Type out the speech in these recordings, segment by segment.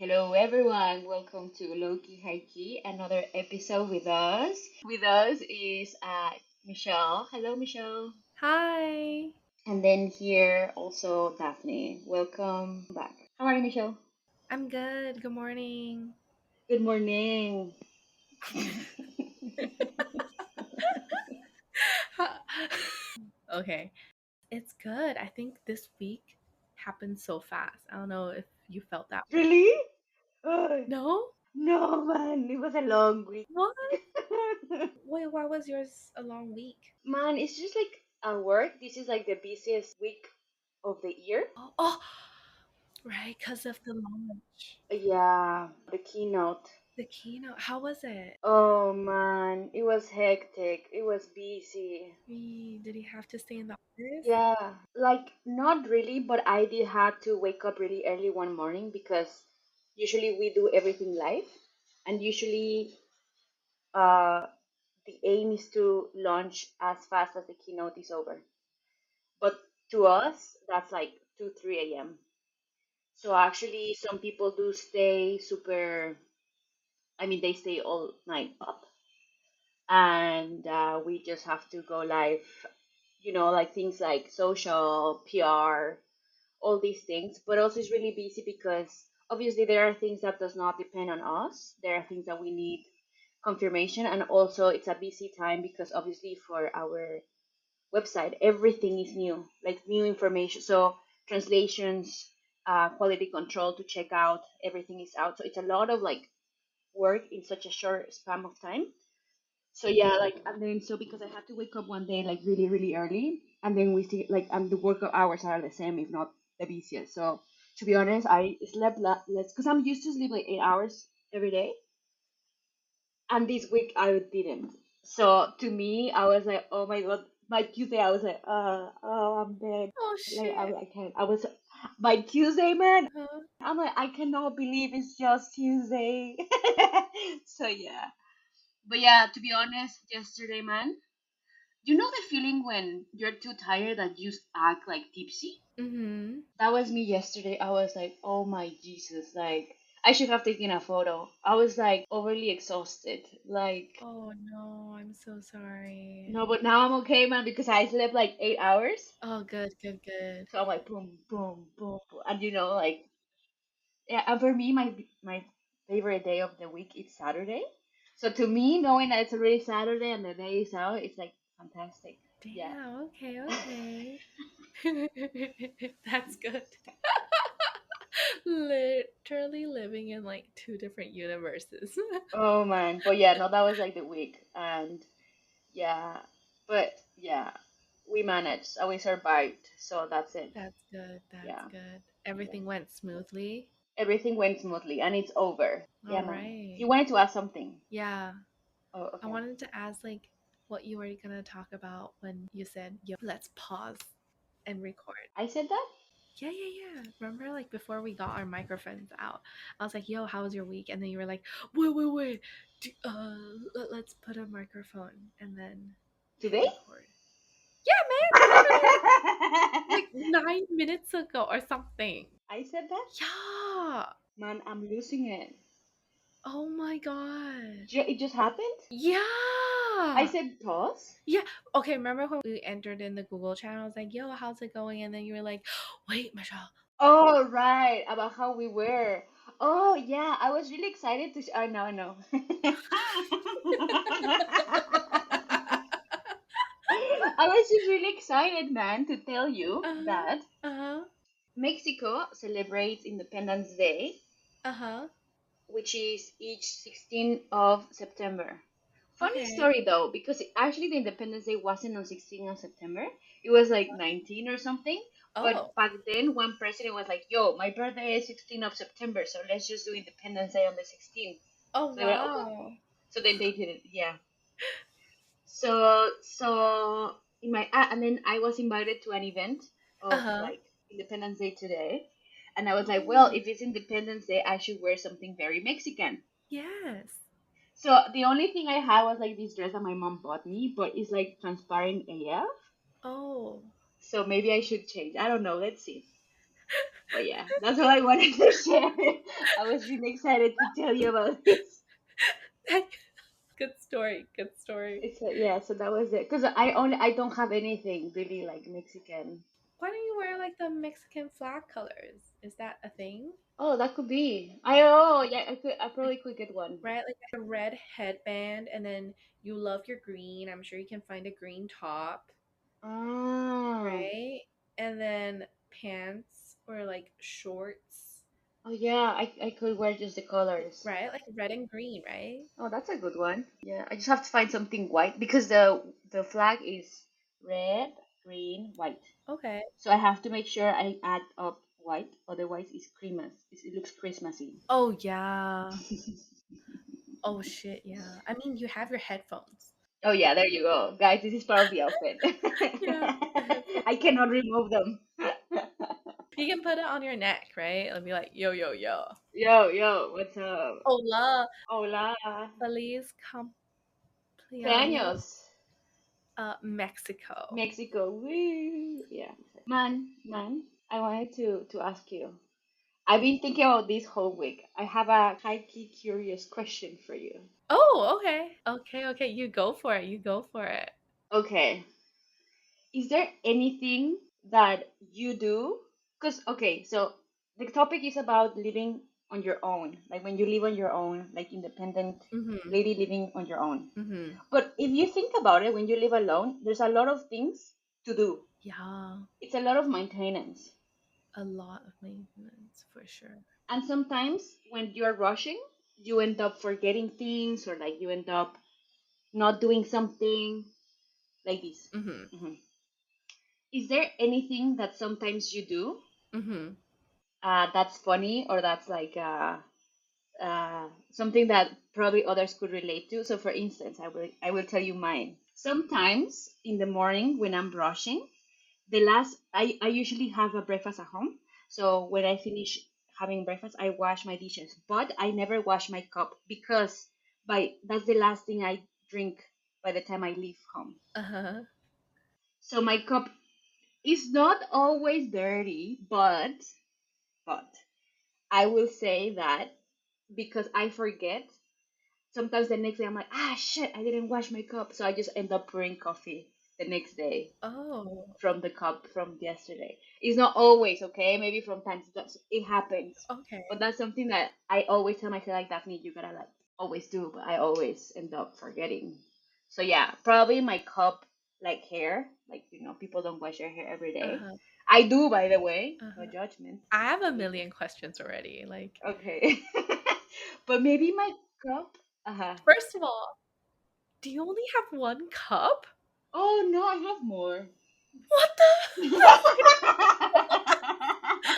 Hello, everyone. Welcome to Loki Hikey, another episode with us. With us is Michelle. Hello, Michelle. Hi. And then here also Daphne. Welcome back. How are you, Michelle? I'm good. Good morning. Good morning. Okay. It's good. I think this week happened so fast. I don't know if you felt that way. Really? Oh, No? no, man. It was a long week. What? Wait, why was yours a long week? Man, it's just like at work. This is like the busiest week of the year. Oh, right, because of the launch. Yeah, the keynote. The keynote. How was it? Oh man, it was hectic. It was busy. Did he have to stay in the office? Yeah, like not really, but I did have to wake up really early one morning because usually we do everything live, and usually uh the aim is to launch as fast as the keynote is over. But to us, that's like 2, 3 a.m. So actually, some people do stay super. I mean, they stay all night up, and we just have to go live. Like things like social, PR, all these things, but also it's really busy because obviously there are things that does not depend on us. There are things that we need confirmation, and also it's a busy time because obviously for our website everything is new, like new information. So translations, quality control to check out, everything is out. So it's a lot of like work in such a short span of time. So yeah, like and then so because I had to wake up one day like really really early, and then we see like and the work hours are the same if not the busiest. So to be honest, I slept less because I'm used to sleep like 8 hours every day, and this week I didn't. So to me, I was like, oh my god, by Tuesday I was like, I'm dead. Oh, Like shit. I can't. I was by Tuesday, man. Huh? I'm like I cannot believe it's just Tuesday. So yeah, but yeah, to be honest, yesterday, man. You know the feeling when you're too tired that you act like tipsy? Mm-hmm. That was me yesterday. I was like, oh my Jesus, like I should have taken a photo. I was like overly exhausted. Like Oh, no. I'm so sorry. no, but now I'm okay, man, because I slept like 8 hours. Oh, good, good, good. So I'm like boom, boom, boom, boom. And like yeah, and for me my favorite day of the week is Saturday. So to me, knowing that it's already Saturday and the day is out, it's like fantastic. Yeah. Damn, okay, okay. That's good. Literally living in like two different universes. Oh man, but yeah, no, that was like the week, and yeah, but yeah, we managed, we survived, so that's it. That's good. That's Yeah, good. yeah, Everything went smoothly. everything went smoothly, and it's over. All Yeah, man. You right. wanted to ask something? Yeah. Oh, I okay. wanted to ask like what you were gonna talk about when you said, yo, let's pause and record. I said that. Yeah, yeah, yeah. Remember, like before we got our microphones out, I was like, "Yo, how was your week?" And then you were like, "Wait, wait, wait. Let's put a microphone and then hit Today? record." Yeah, man. Literally, like 9 minutes ago or something. I said that. Yeah. Man, I'm losing it. Oh my god. It just happened. I Yeah. said pause. Yeah. Okay. Remember when we entered in the Google channel? I was like, "Yo, how's it going?" And then you were like, "Wait, Michelle." Oh, right, about how we were. Oh, yeah, I was really excited to. I know, I know. I was just really excited, man, to tell you Uh huh. that Uh huh. Mexico celebrates Independence Day, Uh huh. which is each 16th of September. Funny Okay. story though, because actually the Independence Day wasn't on 16th of September. It was like 19 or something. Oh. But back then, one president was like, "Yo, my birthday is 16th of September, so let's just do Independence Day on the 16th." Oh So they were like, "Okay." wow. So then they did it. Yeah. So in my and then I was invited to an event Uh of huh. like Independence Day today, and I was like, well, Oh if it's Independence Day, I should wear something very Mexican. yes. So the only thing I had was like this dress that my mom bought me, but it's like transparent AF. Oh. So maybe I should change. I don't know. Let's see. But yeah, that's all I wanted to share. I was really excited to tell you about this. Good story. Good story. Yeah, so that was it. Cause I don't have anything really like Mexican. Why don't you wear like the Mexican flag colors? Is that a thing? Oh, that could be. Yeah, I Like, probably could get one. right, like a red headband, and then you love your green. I'm sure you can find a green top, Ah, right? And then pants or like shorts, oh yeah, I could wear just the colors. right? Like red and green, right? Oh, that's a good one. Yeah, I just have to find something white because the flag is red, green, white. Okay. So I have to make sure I add up white, otherwise it's Christmas. It looks Christmassy. Oh yeah. Oh shit, yeah. I mean, you have your headphones. Oh yeah, there you go, guys. This is part of the outfit. Yeah, the headphones. I cannot remove them. You can put it on your neck, right? It'll be like, yo, yo, yo. Yo, yo, what's up? Hola, Hola. feliz cumpleaños, Cumpleaños. Mexico. Mexico. Woo. Yeah. Man, I wanted to ask you. I've been thinking about this whole week. I have a highly curious question for you. Oh, okay. Okay, okay. You go for it. You go for it. Okay. Is there anything that you do? Because, okay, so the topic is about living on your own, like when you live on your own, like independent Mm-hmm. lady living on your own. Mm-hmm. But if you think about it, when you live alone, there's a lot of things to do. Yeah, It's a lot of maintenance. a lot of maintenance for sure. And sometimes when you're rushing, you end up forgetting things or like you end up not doing something like this. Mm-hmm. Mhm. Is there anything that sometimes you do Mm-hmm. that's funny or that's like something that probably others could relate to? So, for instance, I will tell you mine. Sometimes in the morning when I'm brushing, I usually have a breakfast at home. So when I finish having breakfast, I wash my dishes, but I never wash my cup because by that's the last thing I drink by the time I leave home. Uh-huh. So my cup is not always dirty, but I will say that because I forget, sometimes the next day I'm like, ah shit, I didn't wash my cup, so I just end up pouring coffee the next day Oh, from the cup from yesterday. It's not always okay. Maybe from time to time it happens, okay. but that's something that I always tell myself like Daphne, you gotta like always do, but I always end up forgetting. So yeah, probably my cup like hair, like people don't wash their hair every day. Uh-huh. I do, by the way. No Uh-huh. judgment. I have a Let me just million questions already. Like, okay, but maybe my cup. first of all, do you only have one cup? Oh no, I have more. What the? Oh my,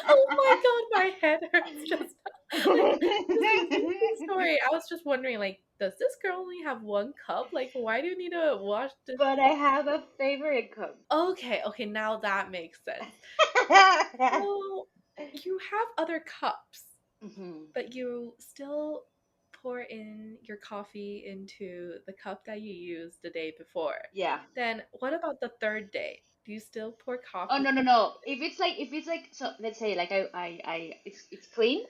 oh my god, my head hurts just like just listening to the story. I was just wondering, like, does this girl only have one cup? Like, why do you need to wash this? But I have a favorite cup. Okay, okay, now that makes sense. So you have other cups, hmm but you still pour in your coffee into the cup that you used the day before. Yeah. Then what about the third day? Do you still pour Oh coffee? no, no, no. If it's like so, let's say like it's clean.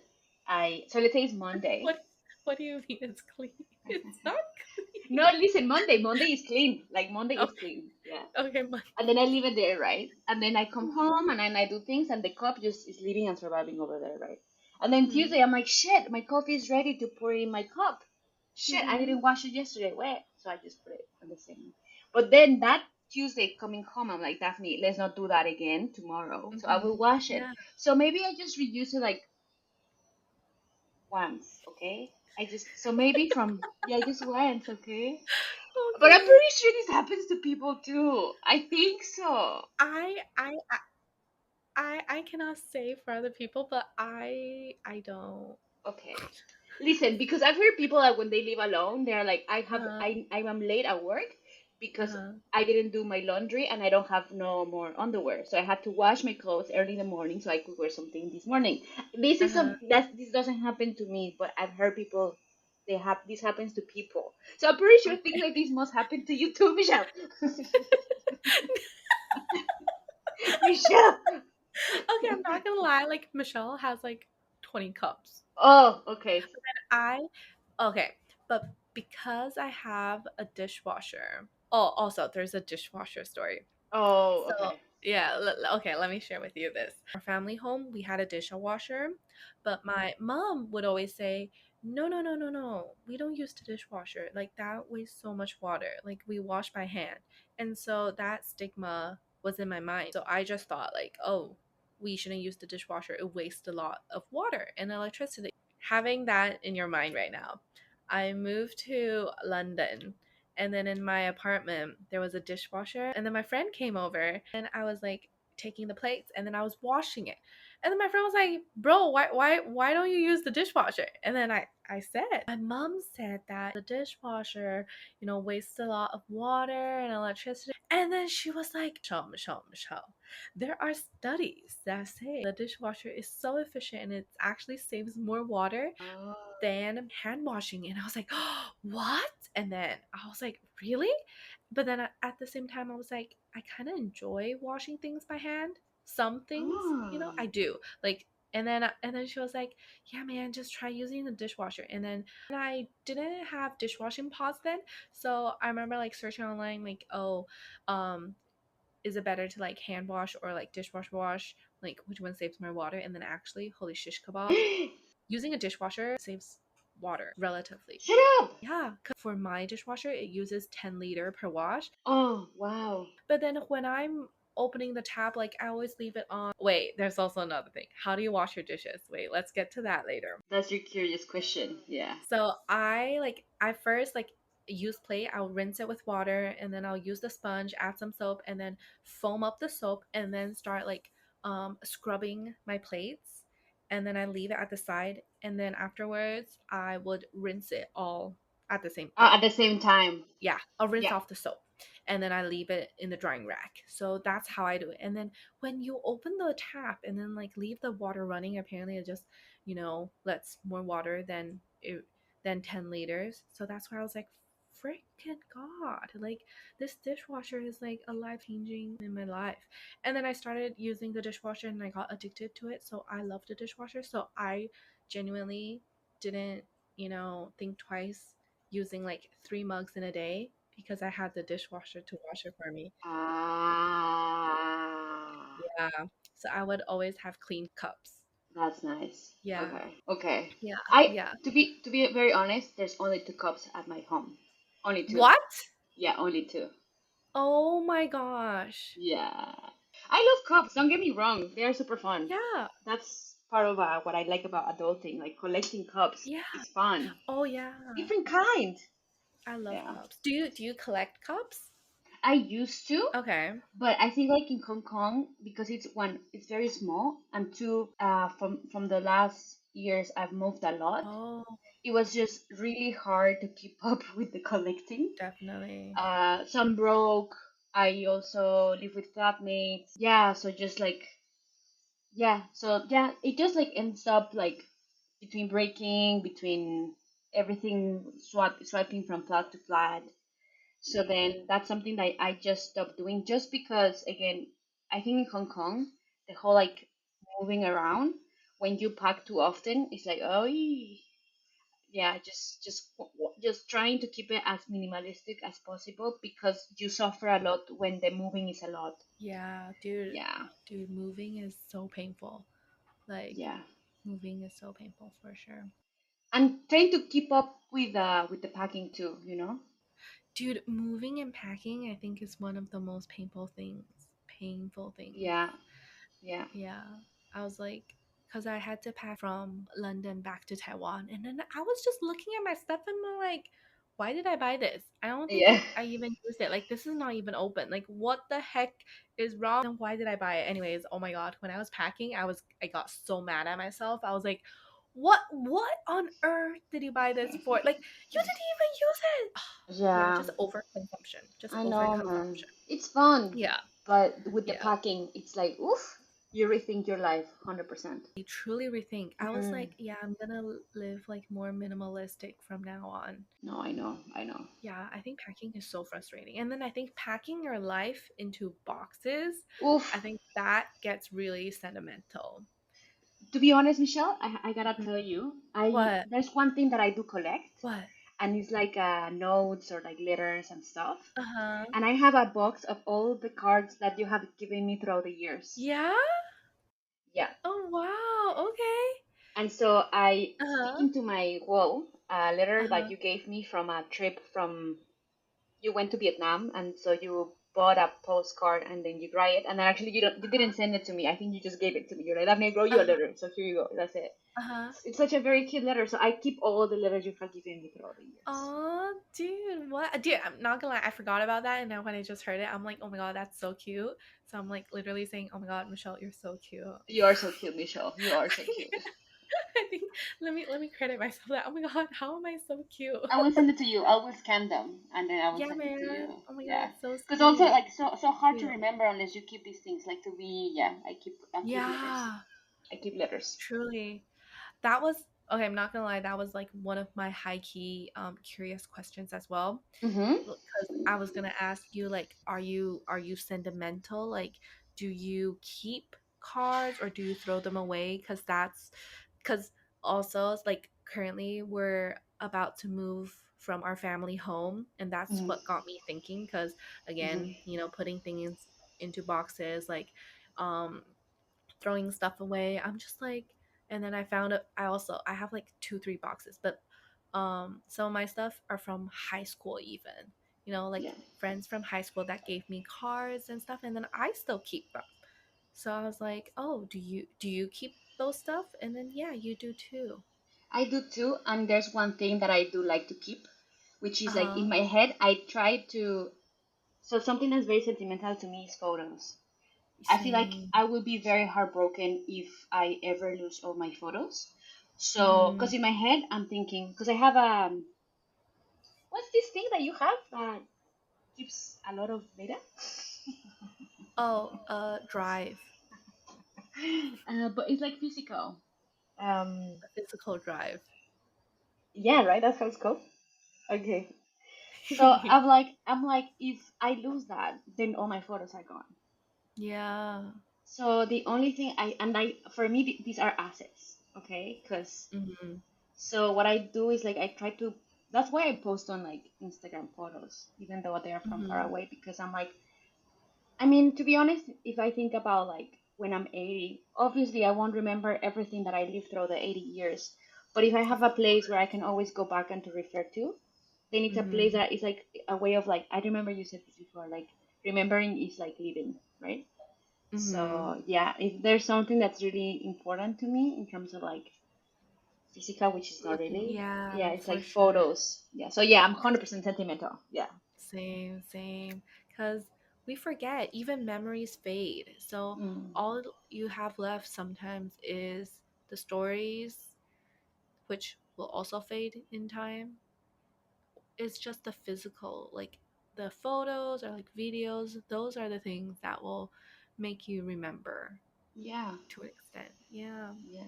So let's say it's Monday. What what do you mean it's clean? It's not clean. No, listen, Monday is clean. Like Monday is Okay, clean. Yeah. okay, my And then I leave it there, right? And then I come mhm, home and then I do things, and the cup just is living and surviving over there, right? And then mhm, Tuesday, I'm like, shit, my coffee is ready to pour in my cup. Shit, I mhm, didn't wash it yesterday. Where? So I just put it on the same. But then that Tuesday coming home, I'm like, Daphne, let's not do that again tomorrow. So I will mhm. wash it. Yeah. So maybe I just reuse it like once, okay? So maybe from, yeah, just once, okay? But I'm Okay. pretty sure this happens to people too. I think so. I I I I cannot say for other people, but I don't. Okay. Listen, because I've heard people that when they live alone, they're like, Uh, I'm late at work because uh, I didn't do my laundry and I don't have no more underwear. So I had to wash my clothes early in the morning so I could wear something this morning. uh-huh. This doesn't happen to me, but I've heard people this happens to people. So I'm pretty sure things Okay. like this must happen to you too, Michelle. Michelle. Okay, I'm not gonna lie. Like Michelle has like 20 cups. Oh, okay. I okay, but because I have a dishwasher. Oh, also there's a dishwasher story. Oh, So okay. yeah, okay, let me share with you this. Our family home, we had a dishwasher, but my mom would always say, "No, no, no, no, no. We don't use the dishwasher. Like that wastes so much water. Like we wash by hand." And so that stigma was in my mind. So I just thought like, "Oh, we shouldn't use the dishwasher. It wastes a lot of water and electricity." Having that in your mind right now, I moved to London, and then in my apartment there was a dishwasher, and then my friend came over and I was like taking the plates and then I was washing it. And then my friend was like, "Bro, why don't you use the dishwasher?" And then I said, "My mom said that the dishwasher, wastes a lot of water and electricity." And then she was like, Michelle, there are studies that say the dishwasher is so efficient and it actually saves more water Oh. than hand washing. And I was like, "Oh, what?" And then I was like, "Really?" But then at the same time, I was like, I kind of enjoy washing things by hand. Some things, Oh. I do. Like, and then she was like, "Yeah, man, just try using the dishwasher." And then I didn't have dishwashing pods then, so I remember like searching online, like, "Oh, um, is it better to like hand wash or like dishwasher wash? Like, which one saves more water?" And then actually, holy shish kebab, using a dishwasher saves water relatively. Shut up! Yeah, 'cause for my dishwasher, it uses 10 liter per wash. Oh, wow. But then when I'm opening the tap, like I always leave it on. Wait, there's also another thing. How do you wash your dishes? Wait, let's get to that later. That's your curious question. Yeah. So I first like use plate, I'll rinse it with water and then I'll use the sponge, add some soap and then foam up the soap and then start like scrubbing my plates, and then I leave it at the side, and then afterwards I would rinse it all at the same At the same time. yeah, I'll rinse Yeah. off the soap and then I leave it in the drying rack. So that's how I do it. And then when you open the tap and then like leave the water running, apparently it just, lets more water than 10 liters. So that's why I was like, freaking God, like this dishwasher is like a life changing in my life. And then I started using the dishwasher and I got addicted to it. So I love the dishwasher. So I genuinely didn't, think twice using like 3 mugs in a day because I had the dishwasher to wash it for me. Ah, Yeah. So I would always have clean cups. that's nice. Yeah. Okay. Okay. Yeah. I Yeah. to be very honest, there's only two cups at my home. Only two. What? Yeah, only two. Oh my gosh. Yeah. I love cups. Don't get me wrong. They are super fun. Yeah. That's part of what I like about adulting. Like collecting cups. Yeah. It's fun. Oh yeah. Different kind. I love Yeah. cups. Do you collect cups? I used to, Okay. but I think like in Hong Kong, because it's very small, and two, from the last years I've moved a lot. Oh, It was just really hard to keep up with the collecting. definitely. Some broke. I also live with flatmates. Yeah, so just like yeah, it just like ends up like between breaking, between everything swiping from flat to flat. So then that's something that I just stopped doing just because again, I think in Hong Kong, the whole like moving around when you pack too often, it's like oh yeah, just trying to keep it as minimalistic as possible because you suffer a lot when the moving is a lot. Yeah, dude. Yeah, Dude, moving is so painful. Like yeah, moving is so painful for sure. and trying to keep up with the packing too. Dude, moving and packing, I think, is one of the most painful things. Painful things. Yeah, yeah, Yeah. I was like, because I had to pack from London back to Taiwan. And then I was just looking at my stuff and I'm like, why did I buy this? I don't think yeah. I even used it. Like, this is not even open. Like, what the heck is wrong? And why did I buy it? Anyways, oh my God. When I was packing, I got so mad at myself. I was like, what on earth did you buy this for? Like, you didn't even use it. Yeah, Yeah, just overconsumption. Just I know, man. overconsumption. It's fun, Yeah, but with the yeah. packing, it's like oof. You rethink your life 100%. I truly rethink. I was Mm. like, yeah, I'm gonna live like more minimalistic from now on. No, I know, I know. Yeah, I think packing is so frustrating. And then I think packing your life into boxes, I Oof. think that gets really sentimental. To be honest, Michelle, I gotta Mhm. tell you, I What? there's one thing that I do collect, What? and it's like notes or like letters and stuff. Uh-huh. And I have a box of all the cards that you have given me throughout the years. Yeah? Yeah. Oh wow. Okay. And so I Uh-huh. sticking to my wall a letter that Uh-huh. you gave me from a trip from you went to Vietnam, and so you bought a postcard and then you write it, and then actually you didn't send it to me. I think you just gave it to me. You're like, Daphne, I wrote you a Uh-huh. letter, so here you go. That's it. Uh-huh. It's such a very cute letter, so I keep all the letters you have given me throughout the years. Oh, dude, what? Dude, I'm not gonna lie, I forgot about that, and now when I just heard it, I'm like, oh my god, that's so cute. So I'm like literally saying, oh my god, Michelle, you're so cute. You are so cute, Michelle. You are so cute. I think let me credit myself that. Oh my god, how am I so cute? I will send it to you. I will scan them and then I will Yeah, send it to man. you. Oh my god, Yeah, that's so because also sweet. like so hard to Cute. remember unless you keep these things. Like to me, yeah, I keep letters. Yeah, I keep letters. truly. That was okay. I'm not gonna lie. That was like one of my high key curious questions as well. Mm-hmm. Because I was gonna ask you like, are you sentimental? Like, do you keep cards or do you throw them away? Because also it's like currently we're about to move from our family home, and that's Mm-hmm. what got me thinking. Because again, Mm-hmm. putting things into boxes like um throwing stuff away. I'm just like, and then I found it. I have like 2 3 boxes, but some of my stuff are from high school even. Like Yeah. friends from high school that gave me cards and stuff, and then I still keep them. So I was like, oh, do you keep those stuff? And then yeah, you do too. I do too, and there's one thing that I do like to keep, which Uh is like in huh. my head, I try to. So something that's very sentimental to me is photos. I feel like Same. I will be very heartbroken if I ever lose all my photos. So, Mm-hmm. because in my head, I'm thinking, because I have a, what's this thing that you have that keeps a lot of data? Oh, drive, But it's like physical. Um, a physical drive. yeah, right. That's how it's called. Okay. So I'm like, if I lose that, then all my photos are gone. Yeah. So the only thing for me, these are assets, okay? Because Mm-hmm. so what I do is like I try to. That's why I post on like Instagram photos, even though they are from far Mm-hmm. away, because I'm like, I mean, to be honest, if I think about like when I'm 80, obviously I won't remember everything that I lived through the 80 years. But if I have Of a place where I course. can always go back and to refer to, then it's a place Mm-hmm. that is like a way of like, I remember you said this before, like remembering is like living, right? Mm-hmm. So yeah, if there's something that's really important to me in terms of like physical, which is not Looking, really, yeah, yeah, it's for like sure. photos. Yeah, so yeah, I'm Cause 100% sentimental. Yeah. same, same. Cause we forget, even memories fade. So Mm. all you have left sometimes is the stories, which will also fade in time. It's just the physical, like the photos or like videos. Those are the things that will make you remember Yeah. to an extent. Yeah. Yeah.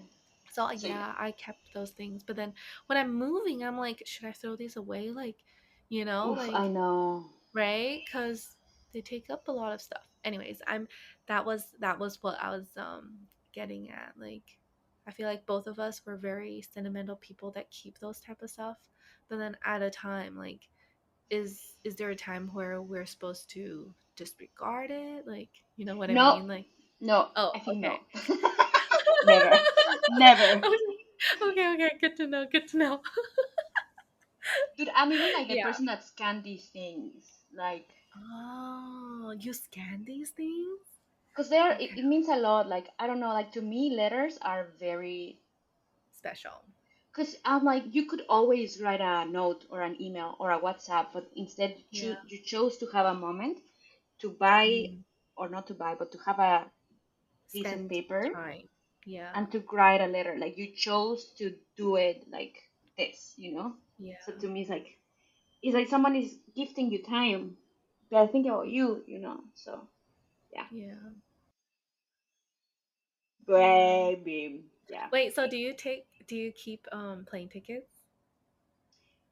So So yeah. yeah, I kept those things. But then when I'm moving, I'm like, should I throw these away? Like, Oof, I like know. right? Because they take up a lot of stuff. Anyways, that was what I was getting at. Like, I feel like both of us were very sentimental people that keep those type of stuff. But then at a time, like, is there a time where we're supposed to disregard it? Like, you know what I No, mean? Like, no, oh, I think okay. no. Never. Never. Okay, okay, okay. Good to know. Good to know. Dude, I'm even like the Yeah. person that scan these things. Like, Oh, you scan these things? because they're, Okay. it means a lot. Like, I don't know, like to me, letters are very, Special. because I'm like, you could always write a note or an email or a WhatsApp, but instead Yeah. you chose to have a moment to buy, Mm. or not to buy, but to have a piece of Spend paper time. Yeah. and to write a letter. Like, you chose to do it like this, you know? So Yeah. to me, it's like someone is gifting you time. They're thinking about you, you know? So, yeah. Yeah. Yeah. baby. Yeah. Wait, so do you keep plane tickets?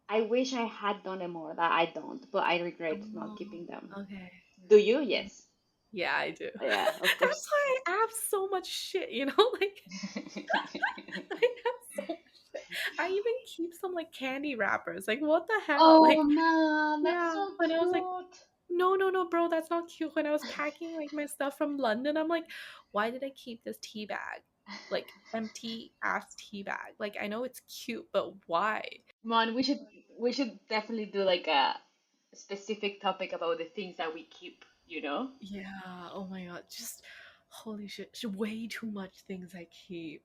I wish I had done it more. That I don't, but I regret not Oh, keeping them. okay. Do you? Yes. Yeah, I do. Yeah, of That's course. why I have so much shit, like I have so much shit. I even keep some like candy wrappers. Like what the hell? Oh Like man, that's yeah, so when I was like, cute. no, no, no, bro, that's not cute. When I was packing like my stuff from London, I'm like, why did I keep this tea bag? Like empty ass tea bag. Like I know it's cute, but why? Man, we should definitely do like a specific topic about the things that we keep, you know? Yeah, oh my god, just holy shit, way too much things I keep.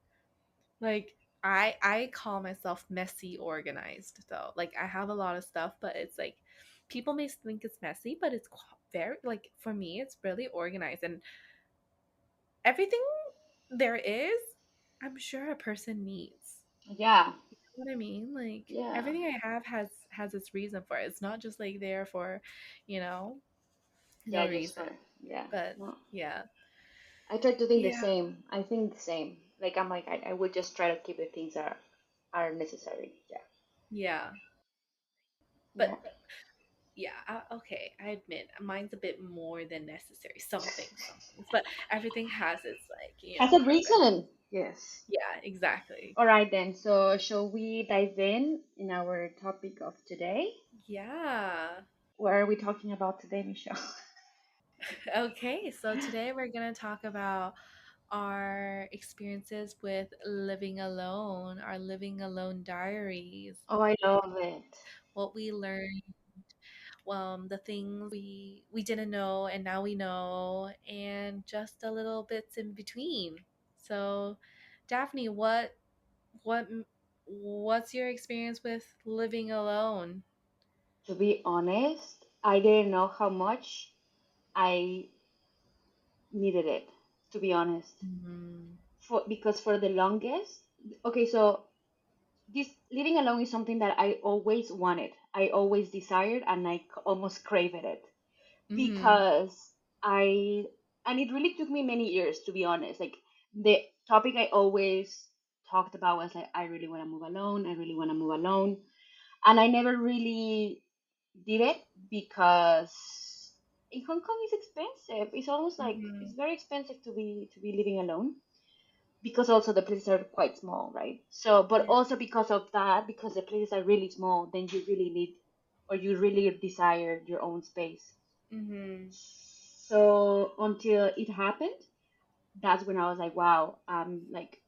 Like I call myself messy organized though. Like I have a lot of stuff, but it's like people may think it's messy, but it's very like for me it's really organized and everything there is, I'm sure a person needs. Yeah. You know what I mean? Like Yeah. everything I have has its reason for it. It's not just like there for, you know, no Yeah, just reason. for yeah. But No. yeah. I try to think the Yeah. same. I think the same. Like I'm like I would just try to keep the things that are necessary. Yeah. Yeah. Yeah. But yeah, okay, I admit mine's a bit more than necessary. Some things, but everything has its like Has a purpose. reason. Yes. Yeah, exactly. All right then. So shall we dive in our topic of today? Yeah. What are we talking about today, Michelle? Okay, so today we're gonna talk about our experiences with living alone, our living alone diaries, Oh, I love it. what we learned, the things we didn't know and now we know, and just a little bits in between. So, Daphne, what what's your experience with living alone? To be honest, I didn't know how much I needed it. To be honest, Mm-hmm. because for the longest, okay, so this living alone is something that I always wanted. I always desired, and I almost craved it Mm-hmm. because I and it really took me many years to be honest. Like the topic I always talked about was like I really want to move alone. I really want to move alone, and I never really did it because in Hong Kong it's expensive. It's almost like it's Mm-hmm. very expensive to be living alone because also the places are quite small, right? So, but Yeah. also because of that, because the places are really small, then you really need or you really desire your own space. Mm-hmm. So until it happened, that's when I was like, wow, like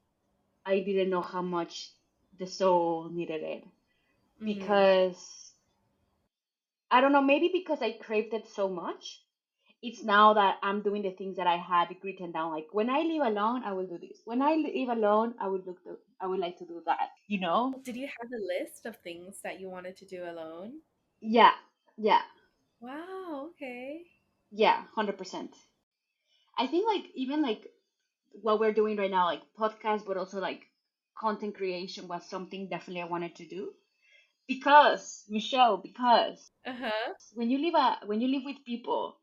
I didn't know how much the soul needed it Mm-hmm. because I don't know, maybe because I craved it so much. It's now that I'm doing the things that I had written down. Like when I live alone, I will do this. When I live alone, I would like to do that. You know? Did you have a list of things that you wanted to do alone? Yeah, yeah, Wow, okay. yeah, 100%. I think like even like what we're doing right now, like podcast, but also like content creation was something definitely I wanted to do because Michelle, because Uh-huh. when you live with people,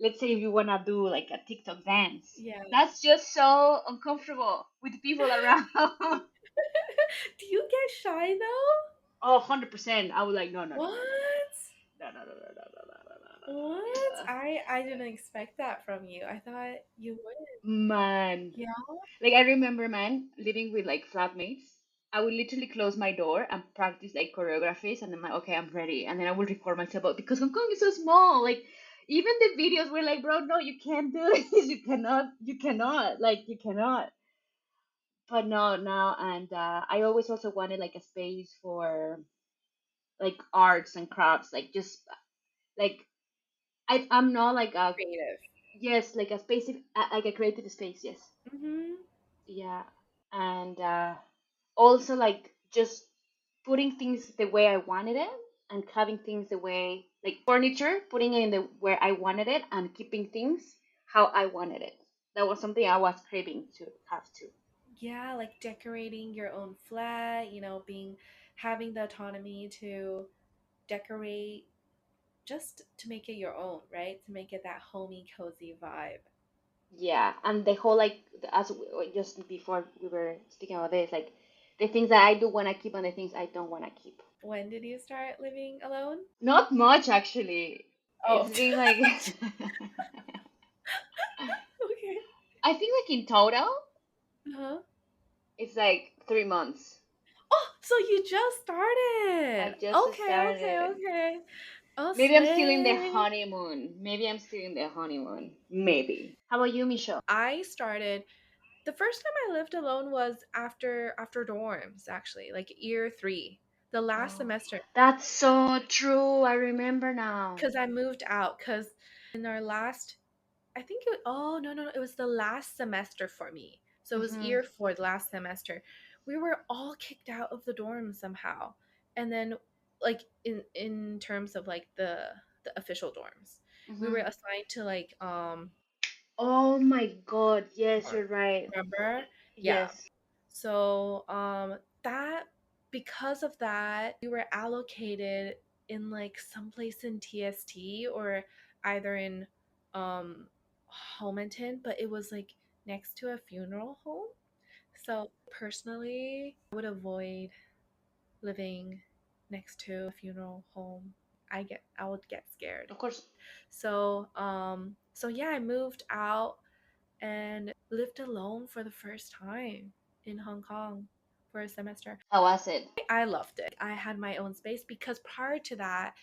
let's say if you wanna do like a TikTok dance, Yeah. that's just so uncomfortable with people around. Do you get shy though? Oh, 100%. I was like, no, no, no, no, no, What? no, no, no, no, no, no, no, no, no, no, What? no, no. I didn't expect that from you. I thought you would. Man, Yeah. like I remember, man, living with like flatmates. I would literally close my door and practice like choreographies, and then like, okay, I'm ready, and then I would record myself. But because Hong Kong is so small, like even the videos were like, bro, no, you can't do this. You cannot, like you cannot. But no, now and I always also wanted like a space for like arts and crafts, like just like I'm not like a Creative. yes, like a space, like a creative space. Yes, Mm-hmm. yeah, and also like just putting things the way I wanted it and having things the way like furniture, putting it in the where I wanted it and keeping things how I wanted it. That was something I was craving to have too. Yeah, like decorating your own flat, being having the autonomy to decorate just to make it your own, right? To make it that homey, cozy vibe. Yeah, and the whole like just before we were speaking about this, like the things that I do want to keep and the things I don't want to keep. When did you start living alone? Not much actually. Oh, It's been like okay. I think like in total Uh-huh. it's like 3 months. Oh, so you just I started. just Okay, okay, started. okay. Oh, Maybe I'm still in the slay. honeymoon. Maybe I'm still in the honeymoon. Maybe. How about you, Michelle? I started the first time I lived alone was after dorms actually, like year 3. The last Oh, semester that's so true. I remember now. cuz I moved out cuz in our last I think it oh no no no it was the last semester for me. So it was Hmm. year 4 the last semester. We were all kicked out of the dorm somehow. And then like in terms of like the official dorms. We were Hmm. assigned to like Oh my God. Yes, dorm. you're right. Remember? Yeah. Yes. So that because of that, we were allocated in like someplace in TST or either in um Homenton, but it was like next to a funeral home. So personally, I would avoid living next to a funeral home. I would get scared. Of course. So yeah, I moved out and lived alone for the first time in Hong Kong for a semester. How was it? I loved it. I had my own space because prior to that,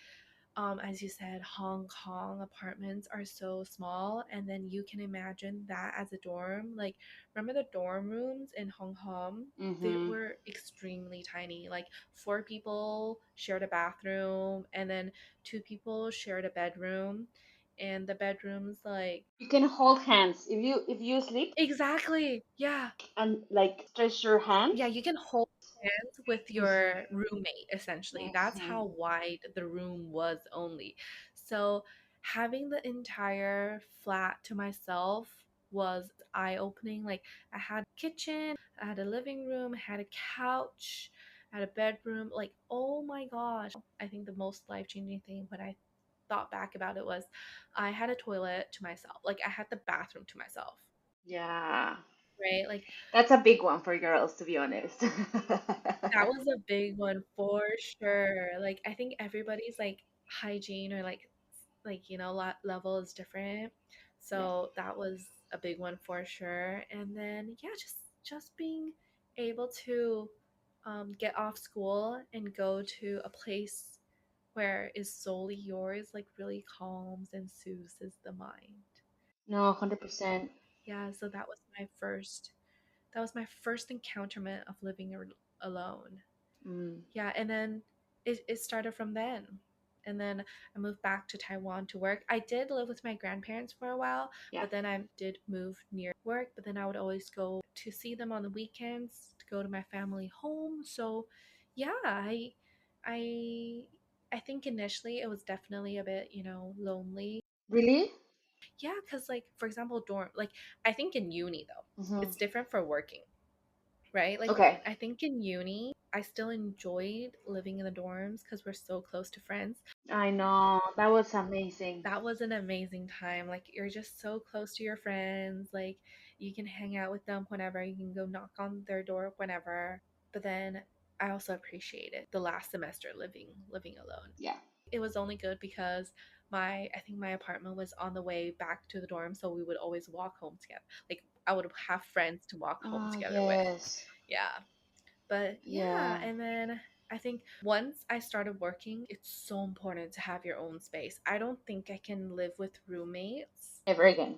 as you said, Hong Kong apartments are so small, and then you can imagine that as a dorm. Like, remember the dorm rooms in Hong Kong? They Hmm. were extremely tiny. Like, 4 people shared a bathroom, and then 2 people shared a bedroom, and the bedrooms like You can hold hands if you sleep exactly, yeah. and like stretch your hands. Yeah, you can hold hands with Hmm. your roommate essentially. That's Hmm. how wide the room was only. So having the entire flat to myself was eye-opening. Like I had a kitchen, I had a living room, I had a couch, I had a bedroom. Like, oh my gosh. I think the most life-changing thing when I thought back about it was I had a toilet to myself. Like I had the bathroom to myself, Yeah, right? Like that's a big one for girls, to be honest. that was a big one for sure. Like I think everybody's like hygiene or like level is different. Yeah. So that was a big one for sure. And then yeah, just being able to get off school and go to a place where is solely yours like really calms and soothes the mind. No, 100%. Yeah, so that was my first encounterment of living alone. Mm. Yeah, and then it started from then. And then I moved back to Taiwan to work. I did live with my grandparents for a while, Yeah. but then I did move near work, but then I would always go to see them on the weekends, to go to my family home. So, yeah, I I think initially it was definitely a bit, lonely. Really? Yeah, cuz like for example, dorm, like I think in uni though, Hmm. it's different for working, right? Like Okay. I think in uni, I still enjoyed living in the dorms because we're so close to friends. I know. That was amazing. That was an amazing time. Like you're just so close to your friends. Like you can hang out with them whenever. You can go knock on their door whenever. But then I also appreciated the last semester living alone. Yeah. It was only good because I think my apartment was on the way back to the dorm, so we would always walk home together. Like I would have friends to walk home Oh, together with. yes. Yeah. But yeah, Yeah. and then I think once I started working, it's so important to have your own space. I don't think I can live with roommates Never again.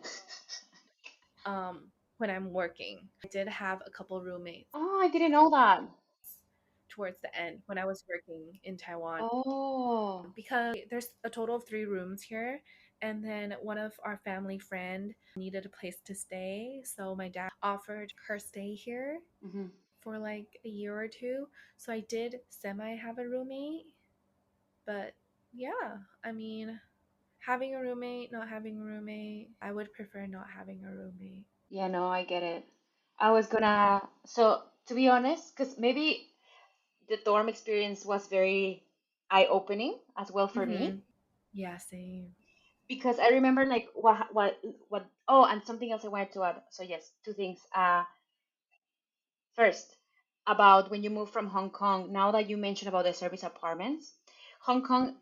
when I'm working. I did have a couple roommates Oh, I didn't know that. towards the end when I was working in Taiwan Oh. because there's a total of 3 rooms here. And then one of our family friend needed a place to stay, so my dad offered her stay here Hmm. for like a year or two. So I did semi have a roommate. But yeah, I mean, having a roommate, not having a roommate, I would prefer not having a roommate. Yeah, no, I get it. I was gonna, so to be honest, because maybe the dorm experience was very eye-opening as well for me. Mm-hmm. Yeah, same. because I remember like what. Oh, and something else I wanted to add. So yes, two things. First, about when you moved from Hong Kong. Now that you mentioned about the service apartments, Hong Kong.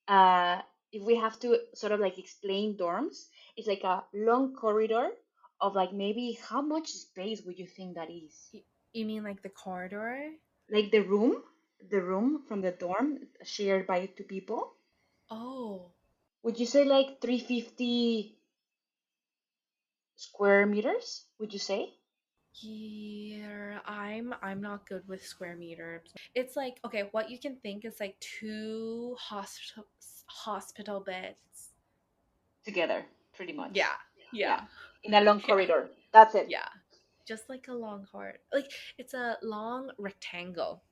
Uh, if we have to sort of like explain dorms, it's like a long corridor of like maybe how much space would you think that is? You mean like the corridor? Like the room from the dorm shared by two people. Oh, Would you say like 350 square meters? Would you say? yeah. I'm not good with square meters. It's like okay, what you can think is like two hospital beds. Together, pretty much. Yeah, Yeah. yeah, In a long yeah, corridor. That's it. yeah. Just like a long heart. Like it's a long rectangle.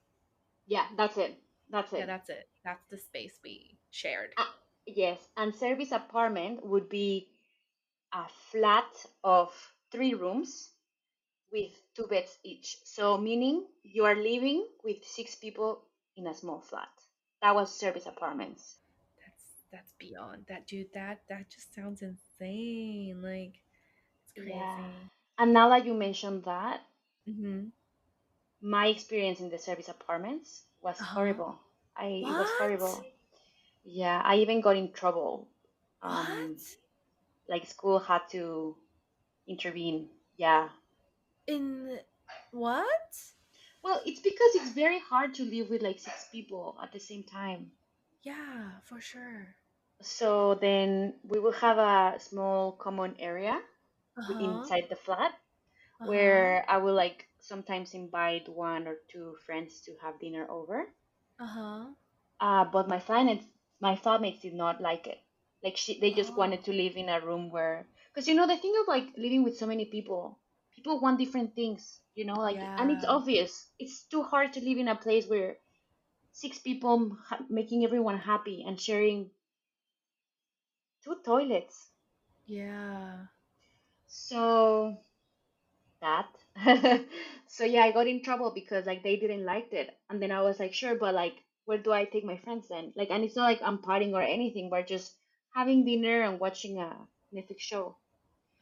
Yeah, that's it. That's Yeah, it. that's it. That's the space we shared. Uh, yes, and service apartment would be a flat of 3 rooms with 2 beds each. So meaning you are living with 6 people in a small flat. That was service apartments. That's beyond that, dude. That just sounds insane. Like it's Yeah. crazy. And now that you mentioned that, Mm-hmm. my experience in the service apartments was Uh-huh. horrible. It was What? horrible. Yeah, I even got in trouble. Um, What? like school had to intervene. Yeah. In what? Well, it's because it's very hard to live with like 6 people at the same time. Yeah, for sure. So then we will have a small common area Uh-huh. inside the flat Uh-huh. where I will like sometimes invite one or two friends to have dinner over. Uh-huh. But my flatmates did not like it. Like they just Oh, wanted to live in a room where, because you know the thing of like living with so many people, people want different things. You know, like, and it's yeah. obvious. It's too hard to live in a place where 6 people making everyone happy and sharing 2 toilets. Yeah. So that. So yeah, I got in trouble because like they didn't like it, and then I was like, sure, but like, where do I take my friends then? Like, and it's not like I'm partying or anything. We're just having dinner and watching a Netflix show.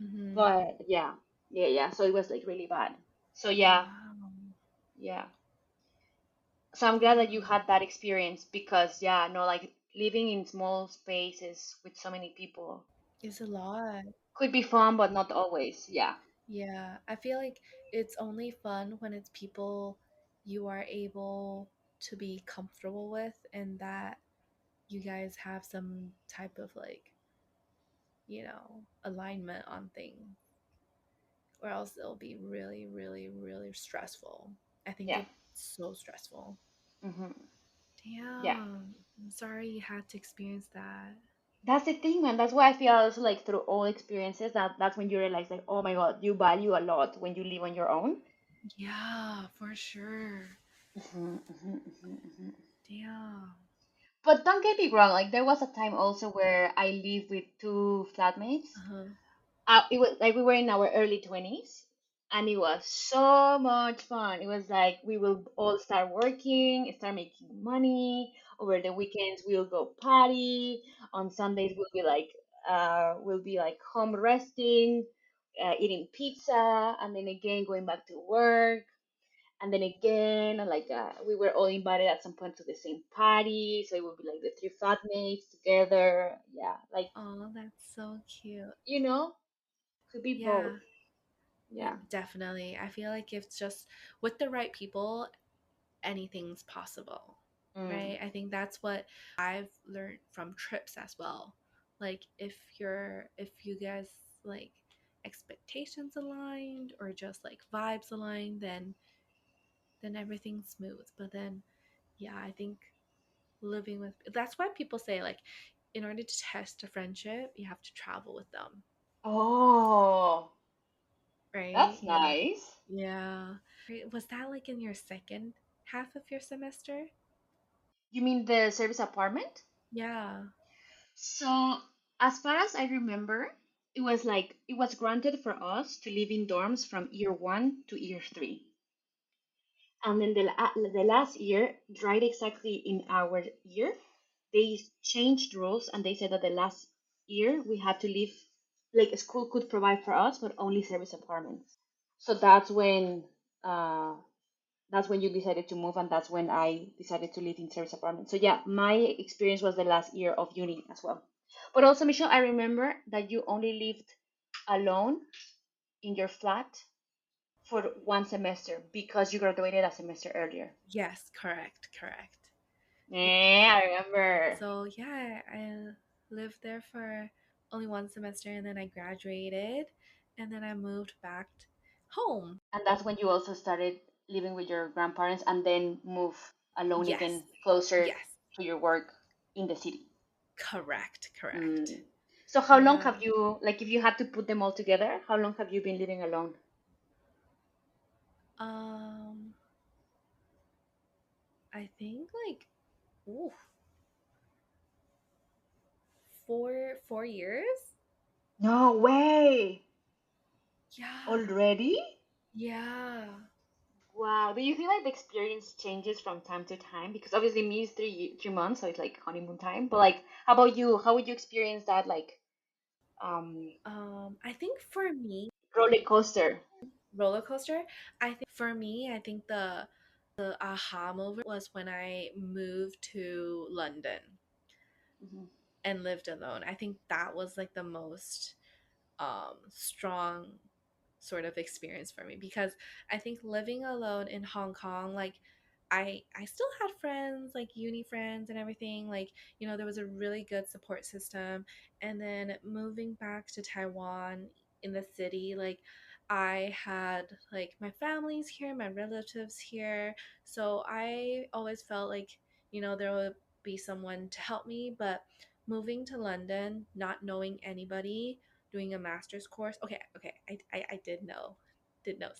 Mm-hmm. But yeah, yeah, yeah. So it was like really bad. So yeah, Wow. yeah. So I'm glad that you Damn. had that experience because yeah, no, like living in small spaces with so many people It's a lot. could be fun, but not always. Yeah, Yeah. I feel like it's only fun when it's people you are able to be comfortable with and that you guys have some type of like, alignment on things, or else it'll be really, really, really stressful. I think yeah, it's so stressful. hmm, yeah. Damn. I'm sorry you had to experience that. That's the thing, man. That's why I feel also like through all experiences that's when you realize like, oh my God, you value a lot when you live on your own. Yeah, for sure. Mhm. Damn. But don't get me wrong, like there was a time also where I lived with two flatmates. Uh-huh. It was like we were in our early 20s, and it was so much fun. It was like we will all start working, start making money. Over the weekends, we'll go party. On Sundays, we'll be like home resting, eating pizza, and then again going back to work. And then again, like we were all invited at some point to the same party, so it would be like the three flatmates together. Yeah, like, Oh, that's so cute. could be both. Yeah, Yeah. definitely. I feel like if just with the right people, anything's possible, Mm. right? I think that's what I've learned from trips as well. Like if you guys like expectations aligned or just like vibes aligned, then everything's smooth. But then yeah, I think living with that's why people say like in order to test a friendship, you have to travel with them, Oh, right? that's Yeah. nice. Yeah. Was that like in your second half of your semester? You mean the service apartment? Yeah. So, as far as I remember, it was granted for us to live in dorms from year 1 to year 3. And then the last year, right exactly in our year, they changed rules and they said that the last year we had to live, like a school could provide for us, but only service apartments. So uh, that's when you decided to move, and that's when I decided to live in service apartment. So yeah, my experience was the last year of uni as well. But also, Michelle, I remember that you only lived alone in your flat for one semester because you graduated a semester earlier. Yes, correct, correct. Yeah. Yeah, I remember. So yeah, I lived there for only one semester and then I graduated and then I moved back home. And that's when you also started living with your grandparents and then move alone Yes. again closer Yes. to your work in the city. Correct, correct. Mm. So how long Yeah. have you, like if you had to put them all together, how long have you been living alone? Um I think like ooh, 4 years? No way. Yeah. Already? Yeah. Wow. Do you feel like the experience changes from time to time? Because obviously me is 3 months, so it's like honeymoon time. But like, how about you? How would you experience that like um I think for me, roller coaster? roller coaster, I think for me, I think the aha moment was when I moved to London Hmm. and lived alone. I think that was like the most strong sort of experience for me because I think living alone in Hong Kong, like I still had friends, like uni friends and everything. Like, you know, there was a really good support system. And then moving back to Taiwan in the city, like I had like my family's here, my relatives here. So I always felt like, you know, there would be someone to help me, but moving to London, not knowing anybody, doing a master's course. Okay, okay, I did know